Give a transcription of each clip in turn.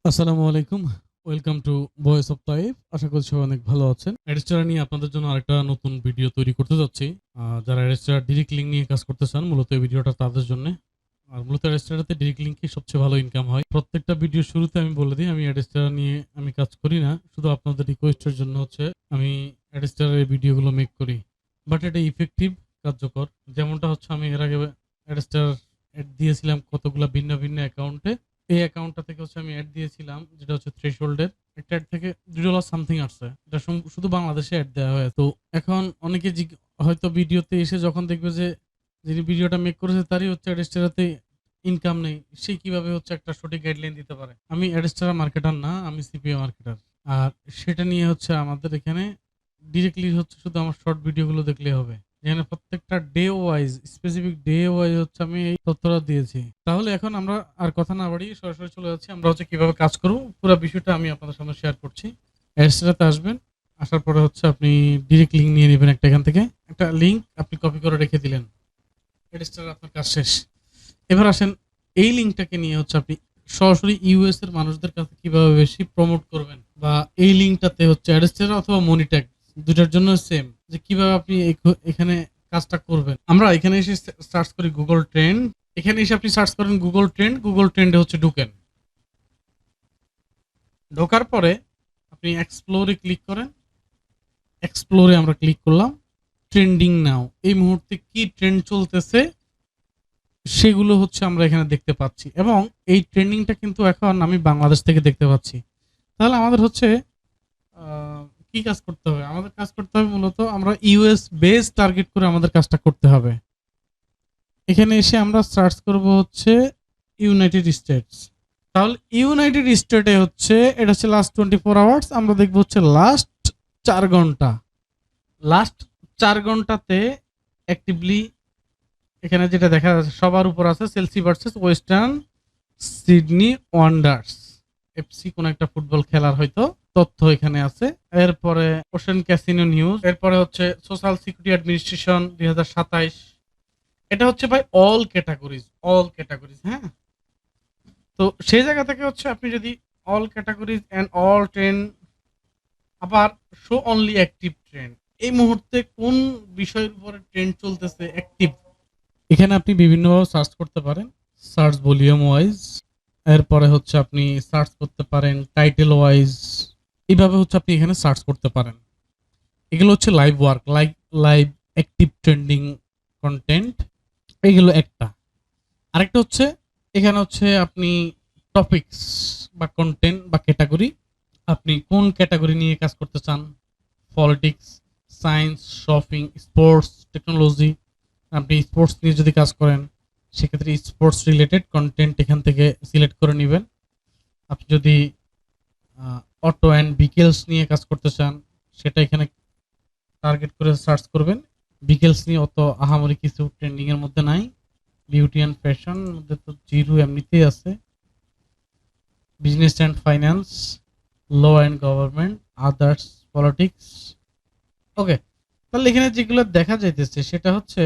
আসসালামু আলাইকুম। Welcome to voice of Taif. আশা করি সবাই অনেক ভালো আছেন। অ্যাডস্টারা নিয়ে আপনাদের জন্য আরেকটা নতুন ভিডিও তৈরি করতে যাচ্ছি। যারা অ্যাডস্টারা ডিরেক্ট লিঙ্ক নিয়ে কাজ করতে চান, মূলত এই ভিডিওটা তাদের জন্যে। আর মূলত অ্যাডস্টারাতে ডিরেক্ট লিঙ্কে সবচেয়ে ভালো ইনকাম হয়। প্রত্যেকটা ভিডিওর শুরুতে আমি বলে দিই, আমি অ্যাডস্টারা নিয়ে আমি কাজ করি না। শুধু আপনাদের রিকোয়েস্টের জন্য হচ্ছে আমি অ্যাডস্টারের ভিডিওগুলো মেক করি। বাট এটা ইফেক্টিভ, কার্যকর। যেমনটা হচ্ছে আমি এর আগে অ্যাডস্টার অ্যাড দিয়েছিলাম কতগুলা ভিন্ন ভিন্ন অ্যাকাউন্টে। এই অ্যাকাউন্টটা থেকে হচ্ছে আমি অ্যাড দিয়েছিলাম, যেটা হচ্ছে থ্রেশহোল্ডের একটা অ্যাড থেকে $2 সামথিং আসছে। এটা শুধু বাংলাদেশে অ্যাড দেওয়া হয়। তো এখন অনেকে হয়তো ভিডিওতে এসে যখন দেখবে যে যিনি ভিডিওটা মেক করেছে তারই হচ্ছে অ্যাডস্টারাতে ইনকাম নেই, সে কিভাবে হচ্ছে একটা সঠিক গাইডলাইন দিতে পারে? আমি অ্যাডস্টারা মার্কেটার না, আমি সিপিএ মার্কেটার। আর সেটা নিয়ে হচ্ছে আমাদের এখানে ডিরেক্টলি হচ্ছে শুধু আমার শর্ট ভিডিওগুলো দেখলে হবে। যেখানে প্রত্যেকটা day wise, specific day wise হচ্ছে আমি এই তথ্যটা দিয়েছি। তাহলে এখন আমরা আর কথা না বাড়িয়ে সরাসরি চলে যাচ্ছি আমরা হচ্ছে কিভাবে কাজ করব, পুরো বিষয়টা আমি আপনাদের সামনে শেয়ার করছি। অ্যাডস্টারাতে আসবেন, আসার পরে হচ্ছে আপনি ডিরেক্ট লিঙ্ক নিয়ে নেবেন একটা, এখান থেকে একটা লিঙ্ক আপনি কপি করে রেখে দিলেন। অ্যাডস্টারা আপনার কাজ শেষ। এবার আসেন, এই লিঙ্কটাকে নিয়ে হচ্ছে আপনি সরাসরি ইউএস এর মানুষদের কাছে কিভাবে বেশি প্রমোট করবেন, বা এই লিঙ্কটাতে হচ্ছে অ্যাডস্টারা অথবা মনিট্যাগ দুটার জন্য সেম, যে কিভাবে আপনি এখানে কাজটা করবেন। আমরা এখানে এসে সার্চ করি গুগল ট্রেন্ড। এখানে এসে আপনি সার্চ করেন গুগল ট্রেন্ড। গুগল ট্রেন্ডে হচ্ছে ঢুকেন। ঢোকার পরে আপনি এক্সপ্লোরে ক্লিক করেন। এক্সপ্লোরে আমরা ক্লিক করলাম। ট্রেন্ডিং নাও, এই মুহূর্তে কি ট্রেন্ড চলতেছে সেগুলো হচ্ছে আমরা এখানে দেখতে পাচ্ছি, এবং এই ট্রেন্ডিংটা কিন্তু এখন আমি বাংলাদেশ থেকে দেখতে পাচ্ছি। তাহলে আমাদের হচ্ছে কি কাজ করতে হবে? আমাদের কাজ করতে হবে মূলত আমরা ইউএস বেস টার্গেট করে আমাদের কাজটা করতে হবে। এখানে এসে আমরা সার্চ করব হচ্ছে ইউনাইটেড স্টেটস। তাহলে ইউনাইটেড স্টেটে হচ্ছে এটা হচ্ছে লাস্ট 24 আওয়ার্স। আমরা দেখবো হচ্ছে লাস্ট 4 ঘন্টা। লাস্ট 4 ঘন্টাতে অ্যাক্টিভলি এখানে যেটা দেখা যাচ্ছে সবার উপর আছে Chelsea versus western Sydney wonders FC, কোন একটা ফুটবল খেলার হয়তো তথ্য এখানে আছে। এরপরে ওশেন ক্যাসিনো নিউজ, এরপরে হচ্ছে সোশ্যাল সিকিউরিটি অ্যাডমিনিস্ট্রেশন 2027। এটা হচ্ছে ভাই অল ক্যাটাগরিজ, হ্যাঁ। তো সেই জায়গা থেকে হচ্ছে আপনি যদি all categories and all trend, আবার শো অনলি অ্যাক্টিভ ট্রেন্ড, এই মুহূর্তে কোন বিষয়ের উপরে ট্রেন্ড চলতেছে অ্যাক্টিভ, এখানে আপনি বিভিন্নভাবে সার্চ করতে পারেন। সার্চ ভলিউম ওয়াইজ, এরপরে হচ্ছে আপনি সার্চ করতে পারেন টাইটেল ওয়াইজ। এইভাবে হচ্ছে আপনি এখানে সার্চ করতে পারেন। এগুলো হচ্ছে live work, live active trending content, এগুলো একটা। আরেকটা হচ্ছে এখানে হচ্ছে আপনি টপিকস বা কন্টেন্ট বা ক্যাটাগরি, আপনি কোন ক্যাটাগরি নিয়ে কাজ করতে চান। Politics, science, shopping, sports, technology. আপনি স্পোর্টস নিয়ে যদি কাজ করেন সেক্ষেত্রে স্পোর্টস রিলেটেড কন্টেন্ট এখান থেকে সিলেক্ট করে নেবেন। আপনি যদি অটো অ্যান্ড ভিকেলস নিয়ে কাজ করতে চান সেটা এখানে টার্গেট করে সার্চ করবেন। ভিকেলস নিয়ে অত আহামরি কিছু ট্রেন্ডিং এর মধ্যে নাই। বিউটি অ্যান্ড ফ্যাশন মধ্যে তো জিরো এমনিতেই আছে। Business and finance, law and government, others, politics. Okay, তাহলে এখানে যেগুলো দেখা যাইতেছে সেটা হচ্ছে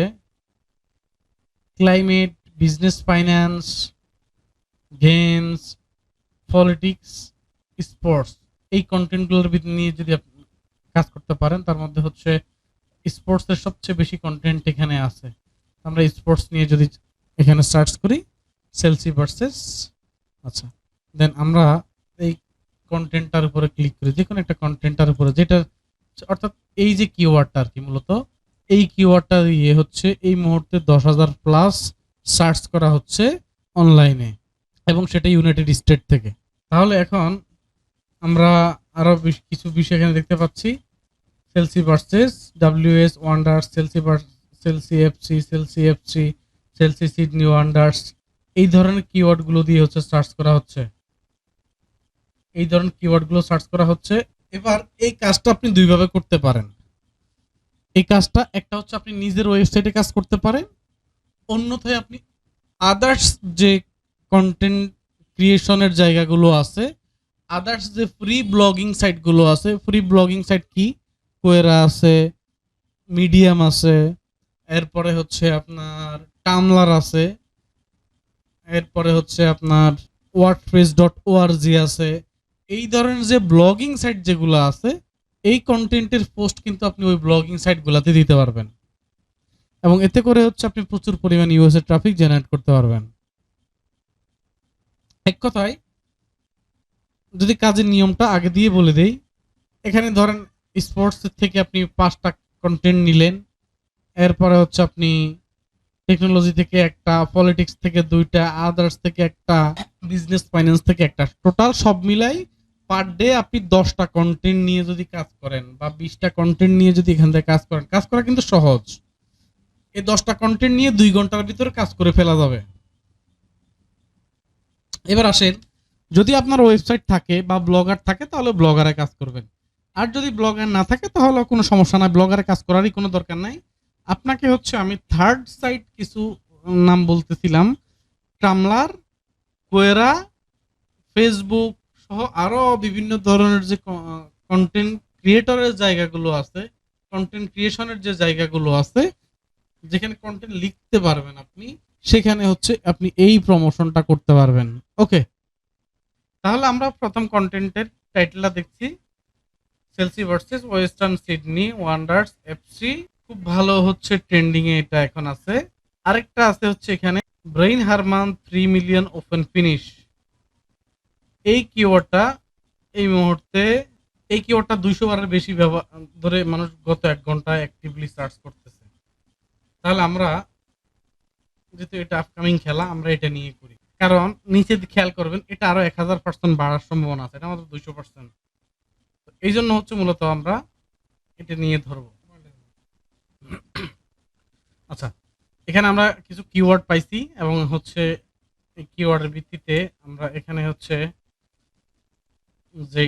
climate, business, finance, games, politics, sports. এই কন্টেন্টগুলোর নিয়ে যদি আপনি কাজ করতে পারেন, তার মধ্যে হচ্ছে স্পোর্টসের সবচেয়ে বেশি কন্টেন্ট এখানে আছে। আমরা স্পোর্টস নিয়ে যদি এখানে সার্চ করি চেলসি ভার্সেস, আচ্ছা, দেন আমরা এই কন্টেন্টটার উপরে ক্লিক করি, যে কোনো একটা কন্টেন্টটার উপরে, যেটা অর্থাৎ এই যে কিওয়ার্ডটা আর কি, মূলত এই কিওয়ার্ডটা দিয়ে হচ্ছে এই মুহূর্তে 10,000+ সার্চ করা হচ্ছে অনলাইনে, এবং সেটা ইউনাইটেড স্টেট থেকে। তাহলে এখন আমরা আরো কিছু বিষয় এখানে দেখতে পাচ্ছি। Chelsea versus W S Wanderers, Chelsea F C, Chelsea Sydney Wanderers, এই ধরনের কিওয়ার্ডগুলো দিয়ে হচ্ছে সার্চ করা হচ্ছে। এবার এই কাজটা আপনি দুইভাবে করতে পারেন। এই কাজটা একটা হচ্ছে আপনি নিজের ওয়েবসাইটে কাজ করতে পারেন, অন্যথায় আপনি আদার্স যে কন্টেন্ট ক্রিয়েশনের জায়গাগুলো আছে, আদার্স যে ফ্রি ব্লগিং সাইটগুলো আছে, ফ্রি ব্লগিং সাইট কি, কোয়েরা আছে, মিডিয়াম আছে, এরপরে হচ্ছে আপনার টামলার আছে, এরপরে হচ্ছে আপনার wordpress.org আছে, এই ধরনের যে ব্লগিং সাইট যেগুলো আছে, এই কন্টেন্টের পোস্ট কিন্তু আপনি ওই ব্লগিং সাইটগুলোতে দিতে পারবেন এবং এতে করে হচ্ছে আপনি প্রচুর পরিমাণ ইউএস এর ট্রাফিক জেনারেট করতে পারবেন। এক কথায় যদি কাজের নিয়মটা আগে দিয়ে বলে দেই, এখানে ধরেন স্পোর্টস থেকে আপনি 5টা কন্টেন্ট নিলেন, এরপরে হচ্ছে আপনি টেকনোলজি থেকে একটা, পলিটিক্স থেকে 2টা, আদার্স থেকে একটা, বিজনেস ফাইন্যান্স থেকে একটা, টোটাল সব মিলাই পার ডে আপনি 10টা কন্টেন্ট নিয়ে যদি কাজ করেন বা 20টা কন্টেন্ট নিয়ে যদি এখান থেকে কাজ করেন, কাজ করা কিন্তু সহজ। এই 10টা কন্টেন্ট নিয়ে 2 ঘন্টার ভিতরে কাজ করে ফেলা যাবে। এবার আসেন, যদি আপনার ওয়েবসাইট থাকে বা ব্লগার থাকে তাহলে ব্লগারে কাজ করবেন, আর যদি ব্লগার না থাকে তাহলে কোনো সমস্যা নাই, ব্লগারে কাজ করারই কোনো দরকার নাই। আপনাকে হচ্ছে আমি থার্ড সাইট কিছু নাম বলতেছিলাম, টামলার, কোয়েরা, ফেসবুক সহ আরো বিভিন্ন ধরনের যে কন্টেন্ট ক্রিয়েটরের জায়গাগুলো আছে, কন্টেন্ট ক্রিয়েশনের যে জায়গাগুলো আছে, যেখানে কন্টেন্ট লিখতে পারবেন আপনি, সেখানে হচ্ছে আপনি এই প্রমোশনটা করতে পারবেন। ওকে, তাহলে আমরা প্রথম কন্টেন্টের টাইটেলটা দেখছি, Chelsea versus western Sydney wonders FC. খুব ভালো হচ্ছে ট্রেন্ডিং এ এটা এখন আছে। আরেকটা আছে হচ্ছে এখানে brain Hermann 3 million open finish. এই কিওয়ার্ডটা এই মুহূর্তে, এই কিওয়ার্ডটা 200 বারের বেশি ধরে মানুষ গত 1 ঘন্টায় অ্যাক্টিভলি সার্চ করতেছে। তাহলে আমরা, যেহেতু এটা আপকামিং খেলা, আমরা এটা নিয়ে করি, কারণ নিচে খেয়াল করবেন এটা আরো 1000% বাড়ার সম্ভাবনা আছে, এটা আমাদের 200%। এই জন্য হচ্ছে মূলত আমরা এটা নিয়ে ধরবো। আচ্ছা, এখানে আমরা কিছু কিওয়ার্ড পাইছি এবং হচ্ছে এই কিওয়ার্ডের ভিত্তিতে আমরা এখানে হচ্ছে যে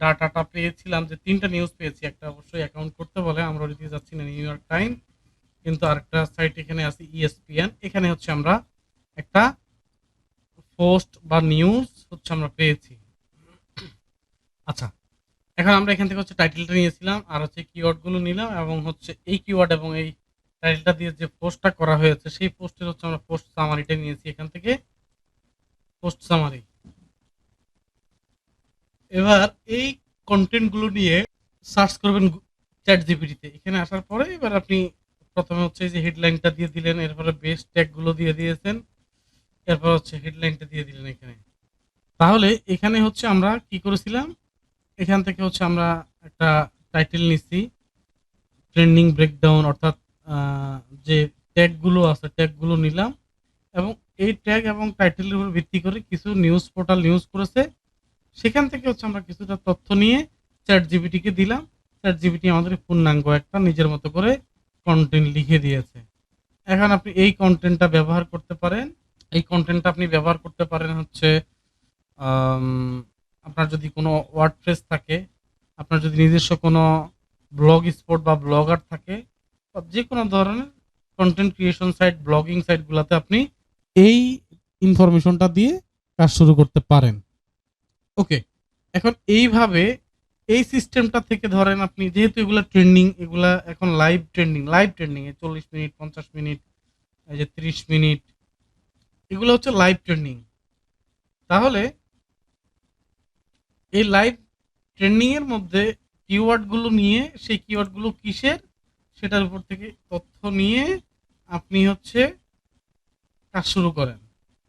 ডাটাটা পেয়েছিলাম, যে 3টা নিউজ পেয়েছি, একটা অবশ্যই অ্যাকাউন্ট করতে বলে, আমরা ওইদিকে যাচ্ছি না, নিউ ইয়র্ক টাইম, কিন্তু আরেকটা সাইট এখানে আছে ইএসপিএন। এখানে হচ্ছে আমরা একটা পোস্ট বা নিউজ হচ্ছে আমরা পেয়েছি। আচ্ছা, এখন আমরা এখান থেকে হচ্ছে টাইটেলটা নিয়েছিলাম আর হচ্ছে কিওয়ার্ড গুলো নিলাম এবং হচ্ছে এই কিওয়ার্ড এবং এই টাইটেলটা দিয়ে যে পোস্টটা করা হয়েছে সেই পোস্টের হচ্ছে আমরা পোস্ট সামারিটা নিয়েছি এখান থেকে, পোস্ট সামারি। এবার এই কন্টেন্ট গুলো নিয়ে সার্চ করবেন চ্যাট জিপিটিতে। এখানে আসার পরে এবার আপনি প্রথমে হচ্ছে যে হেডলাইনটা দিয়ে দিলেন, এরপরে বেস্ট ট্যাগ গুলো দিয়ে দিয়েছেন, এরপর হচ্ছে হেডলাইনটা দিয়ে দিলেন এখানে। তাহলে এখানে হচ্ছে আমরা কি করেছিলাম, এখান থেকে হচ্ছে আমরা একটা টাইটেল নিচ্ছি, ট্রেন্ডিং ব্রেকডাউন, অর্থাৎ যে ট্যাগগুলো আছে ট্যাগগুলো নিলাম এবং এই ট্যাগ এবং টাইটেলের উপর ভিত্তি করে কিছু নিউজ পোর্টাল নিউজ করেছে, সেখান থেকে হচ্ছে আমরা কিছুটা তথ্য নিয়ে চ্যাট জিপিটিকে দিলাম। চ্যাট জিপিটি আমাদের পূর্ণাঙ্গ একটা নিজের মতো করে কন্টেন্ট লিখে দিয়েছে। এখন আপনি এই কন্টেন্টটা ব্যবহার করতে পারেন, এই কন্টেন্টটা আপনি ব্যবহার করতে পারেন হচ্ছে আপনার যদি কোনো ওয়ার্ডপ্রেস থাকে, আপনার যদি নিজস্ব কোনো ব্লগ স্পট বা ব্লগার থাকে, বা যে কোনো ধরনের কন্টেন্ট ক্রিয়েশন সাইট, ব্লগিং সাইটগুলোতে আপনি এই ইনফরমেশনটা দিয়ে কাজ শুরু করতে পারেন। ওকে, এখন এইভাবে এই সিস্টেমটা থেকে ধরেন আপনি, যেহেতু এগুলা ট্রেন্ডিং, এগুলা এখন লাইভ ট্রেন্ডিং এ 40 মিনিট, 50 মিনিট, এই যে 30 মিনিট, এগুলো হচ্ছে লাইভ ট্রেন্ডিং। তাহলে এই লাইভ ট্রেন্ডিং এর মধ্যে কিওয়ার্ড গুলো নিয়ে, সেই কিওয়ার্ড গুলো কিসের সেটার উপর থেকে তথ্য নিয়ে আপনি হচ্ছে কাজ শুরু করেন।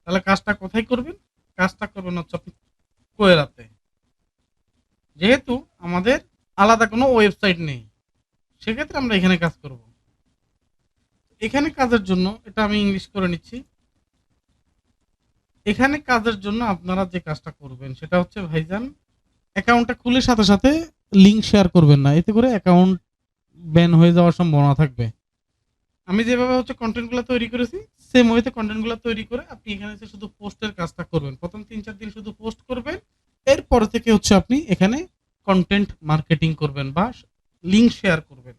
তাহলে কাজটা কোথায় করবেন? কাজটা করবেন হচ্ছে আপনি কোয়েরাতে। যেহেতু আমাদের আলাদা কোনো ওয়েবসাইট নেই, সেক্ষেত্রে আমরা এখানে কাজ করব। এখানে কাজের জন্য, এটা আমি ইংলিশ করে নিচ্ছি, এখানে কাজের জন্য আপনারা যে কাজটা করবেন সেটা হচ্ছে ভাইজান, অ্যাকাউন্টটা খুলে সাথে সাথে লিঙ্ক শেয়ার করবেন না, এতে করে অ্যাকাউন্ট ব্যান হয়ে যাওয়ার সম্ভাবনা থাকবে। আমি যেভাবে হচ্ছে কন্টেন্টগুলো তৈরি করেছি, সেম ওয়েতে কন্টেন্টগুলো তৈরি করে আপনি এখানে এসে শুধু পোস্টের কাজটা করবেন। প্রথম 3-4 দিন শুধু পোস্ট করবেন, এরপর থেকে হচ্ছে আপনি এখানে কন্টেন্ট মার্কেটিং করবেন বা লিঙ্ক শেয়ার করবেন।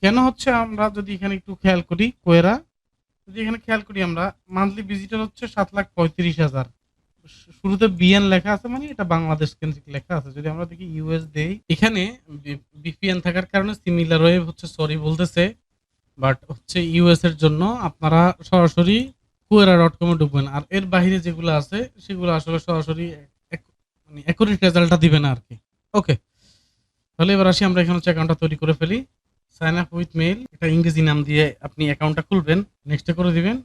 কেন হচ্ছে, আমরা যদি এখানে একটু খেয়াল করি, কোয়েরা যদি এখানে খেয়াল করি, আমরা মান্থলি ভিজিটর হচ্ছে 7,35,000। শুরুতে বিএন লেখা আছে, মানে এটা বাংলাদেশ কেন্দ্রিক লেখা আছে। যদি আমরা দেখি ইউএস দেই, এখানে বিপিএন থাকার কারণে সিমিলার ওয়েভ হচ্ছে সরি বলতেছে, বাট হচ্ছে ইউএস এর জন্য আপনারা সরাসরি quora.com এ ঢুকবেন। আর এর বাহিরে যেগুলো আছে সেগুলো আসলে সরাসরি এক মানে অ্যাকুরেট রেজাল্টটা দিবে না আরকি। ওকে। তাহলে এবার আসি আমরা এখানে হচ্ছে অ্যাকাউন্টটা তৈরি করে ফেলি। সাইন আপ উইথ মেইল একটা ইংরেজি নাম দিয়ে আপনি অ্যাকাউন্টটা খুলবেন। নেক্সট এ করে দিবেন।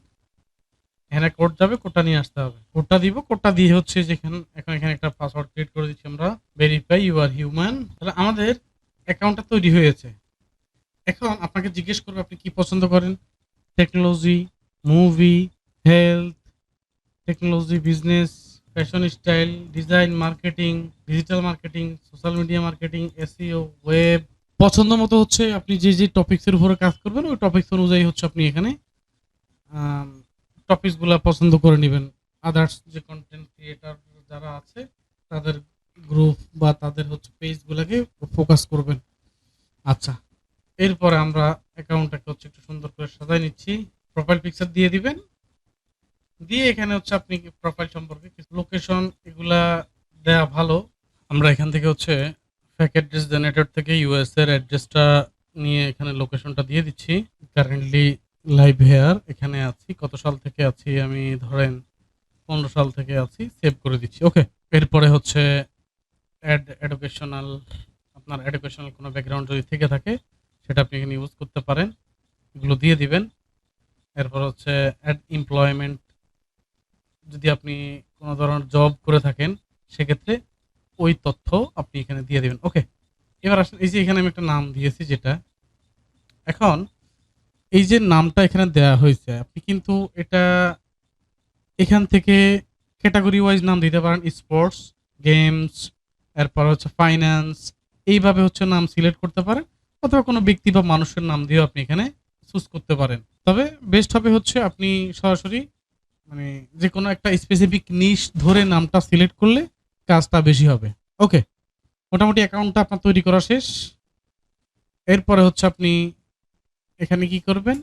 এখানে কোড যাবে, কোডটা নিয়ে আসতে হবে। কোডটা দিব, কোডটা দিয়ে হচ্ছে যেখানে এখন এখানে একটা পাসওয়ার্ড ক্রিয়েট করে দিচ্ছি আমরা। Verify you are human. তাহলে আমাদের অ্যাকাউন্টটা তৈরি হয়েছে। এখন আপনাকে জিজ্ঞেস করবে আপনি কি পছন্দ করেন? Technology, movie, health, technology, business, fashion style, design, marketing, digital marketing, social media marketing, SEO, web. পছন্দ মতো হচ্ছে আপনি যে টপিকস এর উপরে কাজ করবেন ওই টপিকস অনুযায়ী হচ্ছে আপনি এখানে টপিকস গুলা পছন্দ করে নেবেন। আদার্স যে কন্টেন্ট ক্রিয়েটর যারা আছে তাদের গ্রুপ বা তাদের হচ্ছে পেজ গুলাকে ফোকাস করবেন। আচ্ছা, এরপরে আমরা অ্যাকাউন্টটাকে হচ্ছে একটু সুন্দর করে সাজাই নিচ্ছি। প্রোফাইল পিকচার দিয়ে দিবেন। দিয়ে এখানে হচ্ছে আপনি প্রোফাইল সম্পর্কে কিছু লোকেশন এগুলা দেয়া ভালো। আমরা এখান থেকে হচ্ছে ফেক অ্যাড্রেস জেনারেটর থেকে ইউএস এর অ্যাড্রেসটা নিয়ে এখানে লোকেশনটা দিয়ে দিচ্ছি। কারেন্টলি লাইভ হেয়ার এখানে আছি। কত সাল থেকে আছি আমি ধরেন 15 সাল থেকে আছি। সেভ করে দিচ্ছি। ওকে। এরপরে হচ্ছে এডুকেশনাল আপনার এডুকেশনাল কোনো ব্যাকগ্রাউন্ড যদি থেকে থাকে সেটা আপনি এখানে ইউজ করতে পারেন। এগুলো দিয়ে দিবেন। এরপর হচ্ছে অ্যাড এমপ্লয়মেন্ট যদি আপনি কোনো ধরনের জব করে থাকেন সেক্ষেত্রে ওই তথ্য আপনি এখানে দিয়ে দিবেন। ওকে। এবার আসেন এই যে এখানে আমি একটা নাম দিয়েছি যেটা এখন এই যে নামটা এখানে দেয়া হয়েছে আপনি কিন্তু এটা এখান থেকে ক্যাটাগরি ওয়াইজ নাম দিতে পারেন। স্পোর্টস, গেমস, এরপর হচ্ছে ফাইন্যান্স এইভাবে হচ্ছে নাম সিলেক্ট করতে পারেন অথবা কোনো ব্যক্তি বা মানুষের নাম দিয়েও আপনি এখানে চুজ করতে পারেন। তবে বেস্ট হবে হচ্ছে আপনি সরাসরি মানে যেকোনো একটা স্পেসিফিক নিশ ধরে নামটা সিলেক্ট করলে কাজটা বেশি হবে। ওকে। মোটামুটি অ্যাকাউন্টটা আপনার তৈরি করা শেষ। এরপরে হচ্ছে আপনি এখানে কি করবেন?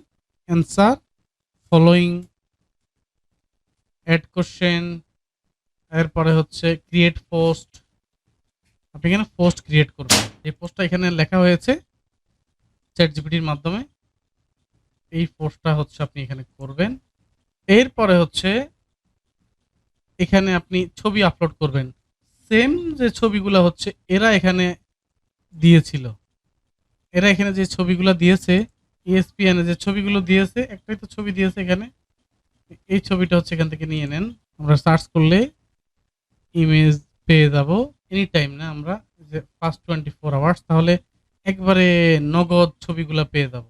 অ্যান্সার, ফলোইং, এড কোশ্চেন, এরপরে হচ্ছে ক্রিয়েট পোস্ট। আপনি এখানে পোস্ট ক্রিয়েট করবেন। এই পোস্টটা এখানে লেখা হয়েছে চ্যাটজিপিটির মাধ্যমে। এই পোস্টটা হচ্ছে আপনি এখানে করবেন। এরপরে হচ্ছে এখানে আপনি ছবি আপলোড করবেন। সেম যে ছবিগুলো হচ্ছে এরা এখানে দিয়েছিল। এরা এখানে যে ছবিগুলো দিয়েছে ESPN এ যে ছবিগুলো দিয়েছে একটাই তো ছবি দিয়েছে এখানে। এই ছবিটা হচ্ছে এখান থেকে নিয়ে নেন। আমরা সার্চ করলে ইমেজ পেয়ে যাব। এনি টাইম না আমরা যে ফার্স্ট 24 আওয়ার্স তাহলে একবারে নগদ ছবিগুলা পেয়ে যাব।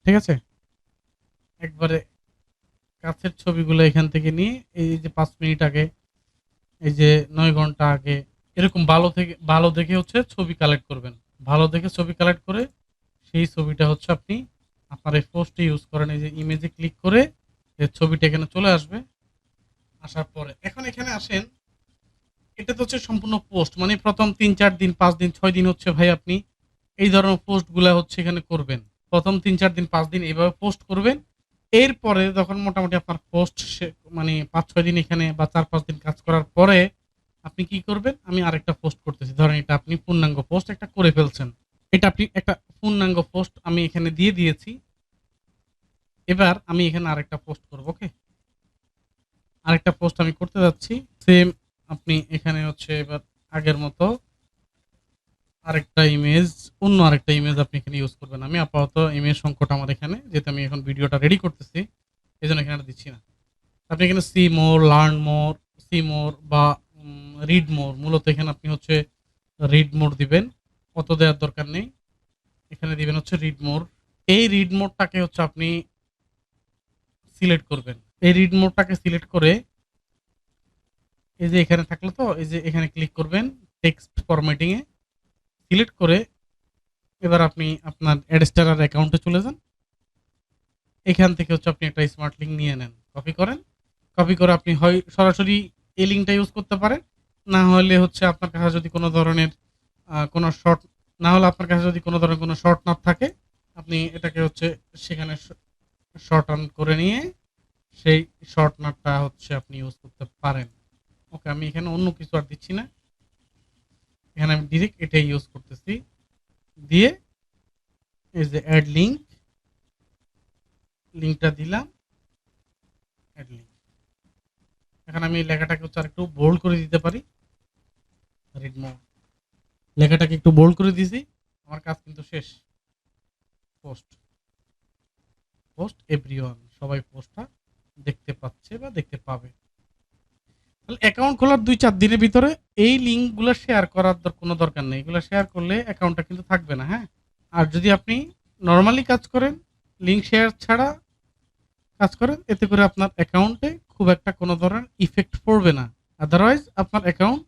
ঠিক আছে? একবারে কাছের ছবিগুলো এখান থেকে নিয়ে এই যে 5 মিনিট আগে, এই যে 9 ঘন্টা আগে এরকম ভালো দেখে হচ্ছে ছবি কালেক্ট করবেন। ভালো দেখে ছবি কালেক্ট করে সেই ছবিটা হচ্ছে আপনি আপনার এই পোস্টে ইউজ করেন। এই যে ইমেজে ক্লিক করে এই ছবিটা এখানে চলে আসবে। আসার পরে এখন এখানে আসেন এটা তো হচ্ছে সম্পূর্ণ পোস্ট মানে প্রথম 3-4 দিন 5 দিন 6 দিন হচ্ছে ভাই আপনি এই ধরনের পোস্টগুলা হচ্ছে এখানে করবেন। প্রথম 3-4 দিন 5 দিন এইভাবে পোস্ট করবেন। এরপরে যখন মোটামুটি আপনার পোস্ট মানে 5-6 দিন এখানে বা 4-5 দিন কাজ করার পরে আপনি কি করবেন? আমি আরেকটা পোস্ট করতেছি। ধরেন এটা আপনি পূর্ণাঙ্গ পোস্ট একটা করে ফেলছেন। এটা আপনি একটা পূর্ণাঙ্গ পোস্ট আমি এখানে দিয়ে দিয়েছি। এবার আমি এখানে আরেকটা পোস্ট করব। ওকে? আরেকটা পোস্ট আমি করতে যাচ্ছি। সেম আপনি এখানে হচ্ছে এবার আগের মতো অন্য আরেকটা ইমেজ আপনি এখানে ইউজ করবেন। আমি আপাতত ইমেজ সংকট আমার এখানে যেহেতু আমি এখন ভিডিওটা রেডি করতেছি এজন্য এখানে আর দিচ্ছি না। আপনি এখানে see more, learn more, see more বা রিড মোর মূলত এখানে আপনি হচ্ছে রিড মোর দিবেন। অত দেওয়ার দরকার নেই। এখানে দিবেন হচ্ছে রিড মোর। এই রিড মোরটাকে হচ্ছে আপনি সিলেক্ট করবেন। এই রিড মোরটাকে সিলেক্ট করে এই যে এখানে থাকলো তো এই যে এখানে ক্লিক করবেন টেক্সট ফরম্যাটিং এ সিলেক্ট করে এবার আপনি আপনার অ্যাডস্টারার অ্যাকাউন্টে চলে যান। এখান থেকে হচ্ছে আপনি একটা স্মার্ট লিঙ্ক নিয়ে নেন। কপি করেন। কপি করে আপনি হয় সরাসরি এই লিঙ্কটা ইউজ করতে পারেন। না হলে হচ্ছে আপনার কাছে যদি কোনো ধরনের কোনো শর্ট না হলে আপনার কাছে যদি কোনো ধরনের কোনো শর্ট না থাকে আপনি এটাকে হচ্ছে সেখানে শর্ট অন করে নিয়ে সেই শর্ট নাটটা হচ্ছে আপনি ইউজ করতে পারেন। ওকে আমি এখানে অন্য কিছু আর দিচ্ছি না। এখানে আমি ডিরেক্ট এটাই ইউজ করতেছি। দিয়ে এই যে অ্যাড লিঙ্ক লিঙ্কটা দিলাম। Add link. এখন আমি লেখাটাকে হচ্ছে আরেকটু বোল্ড করে দিতে পারি। রিড মোর, লেখাটাকে একটু বোল্ড করে দিয়েছি, আমার কাজ কিন্তু শেষ। পোস্ট, পোস্ট এভরিওয়ান, সবাই পোস্টটা দেখতে পাচ্ছে বা দেখতে পাবে। তাহলে অ্যাকাউন্ট খোলার 2-4 দিনের ভিতরে এই লিঙ্কগুলো শেয়ার করার কোনো দরকার নেই। এগুলো শেয়ার করলে অ্যাকাউন্টটা কিন্তু থাকবে না, হ্যাঁ? আর যদি আপনি নরমালি কাজ করেন, লিঙ্ক শেয়ার ছাড়া কাজ করেন, এতে করে আপনার অ্যাকাউন্টে খুব একটা কোনো ধরনের ইফেক্ট পড়বে না। আদারওয়াইজ আপনার অ্যাকাউন্ট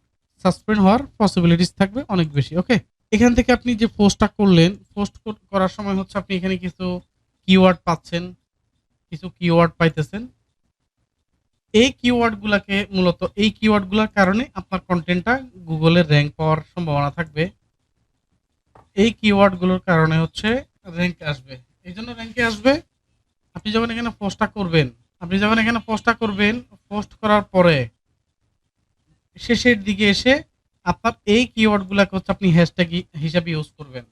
সাসপেন্ড হওয়ার পসিবিলিটিস থাকবে অনেক বেশি। ওকে? এখান থেকে আপনি যে পোস্টটা করলেন, পোস্ট করার সময় হচ্ছে আপনি এখানে কিছু কিওয়ার্ড পাচ্ছেন, কিছু কিওয়ার্ড পাইতেছেন। এই কিওয়ার্ডগুলাকে মূলত এই কিওয়ার্ডগুলোর কারণে আপনার কনটেন্টটা গুগলে র‍্যাংক পাওয়ার সম্ভাবনা থাকবে। এই কিওয়ার্ডগুলোর কারণে হচ্ছে র‍্যাংক আসবে। এইজন্য র‍্যাংকে আসবে। আপনি যখন এখানে পোস্টটা করবেন, পোস্ট করার পরে শেষের দিকে এসে আপনার এই কিওয়ার্ডগুলাকে হচ্ছে আপনি হ্যাশট্যাগ হিসাবে ইউজ করবেন।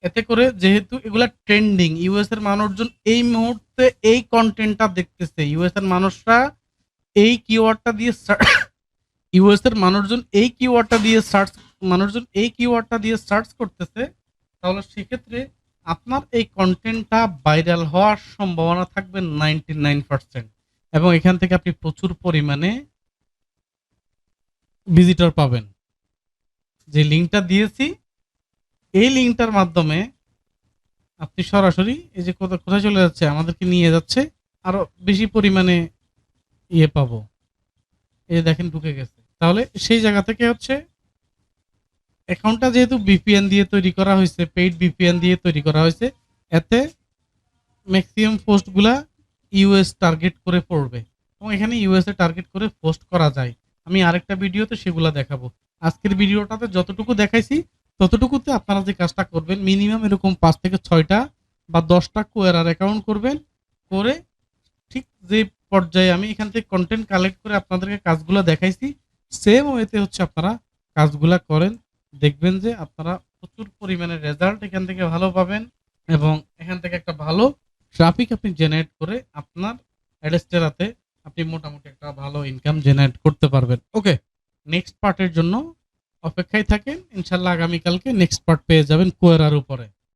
এতে করে যেহেতু এগুলা ট্রেন্ডিং, ইউএস এর মানুষজন এই মুহূর্তে এই কনটেন্টটা দেখতেছে। ইউএস এর মানুষরা এই কিওয়ার্ডটা দিয়ে ইউএস এর মানুষজন এই কিওয়ার্ডটা দিয়ে সার্চ করতেছে। তাহলে সেক্ষেত্রে আপনার এই কনটেন্টটা ভাইরাল হওয়ার সম্ভাবনা থাকবে 99%, এবং এখান থেকে আপনি প্রচুর পরিমাণে ভিজিটর পাবেন। যে লিঙ্কটা দিয়েছি, এই লিঙ্কটার মাধ্যমে আপনি সরাসরি এই যে কোথায় চলে যাচ্ছে, আমাদেরকে নিয়ে যাচ্ছে আরো বেশি পরিমাণে ইয়ে পাবো। এই দেখেন ঢুকে গেছে। তাহলে সেই জায়গা থেকে হচ্ছে অ্যাকাউন্টটা যেহেতু ভিপিএন দিয়ে তৈরি করা হয়েছে, পেইড ভিপিএন দিয়ে তৈরি করা হয়েছে, এতে ম্যাক্সিমাম পোস্টগুলা ইউএস টার্গেট করে পড়বে, এবং এখানে ইউএস এ টার্গেট করে পোস্ট করা যায়। আমি আরেকটা ভিডিওতে সেগুলা দেখাবো। আজকের ভিডিওটাতে যতটুকু দেখাইছি ততটুকুতে আপনারা যে কাজটা করবেন, মিনিমাম এরকম 5 থেকে 6টা বা 10টা কোয়েরার অ্যাকাউন্ট করবেন। করে ঠিক যে পর্যায়ে আমি এখান থেকে কন্টেন্ট কালেক্ট করে আপনাদেরকে কাজগুলো দেখাইছি, সেম ওয়েতে হচ্ছে আপনারা কাজগুলা করেন। দেখবেন যে আপনারা প্রচুর পরিমাণে রেজাল্ট এখান থেকে ভালো পাবেন, এবং এখান থেকে একটা ভালো ট্রাফিক আপনি জেনারেট করে আপনার অ্যাডস্টেরাতে আপনি মোটামুটি একটা ভালো ইনকাম জেনারেট করতে পারবেন। ওকে, নেক্সট পার্টের জন্য অপেক্ষায় থাকেন। ইনশাল্লাহ আগামীকালকে নেক্সট পার্ট পেয়ে যাবেন কোয়েরার উপরে।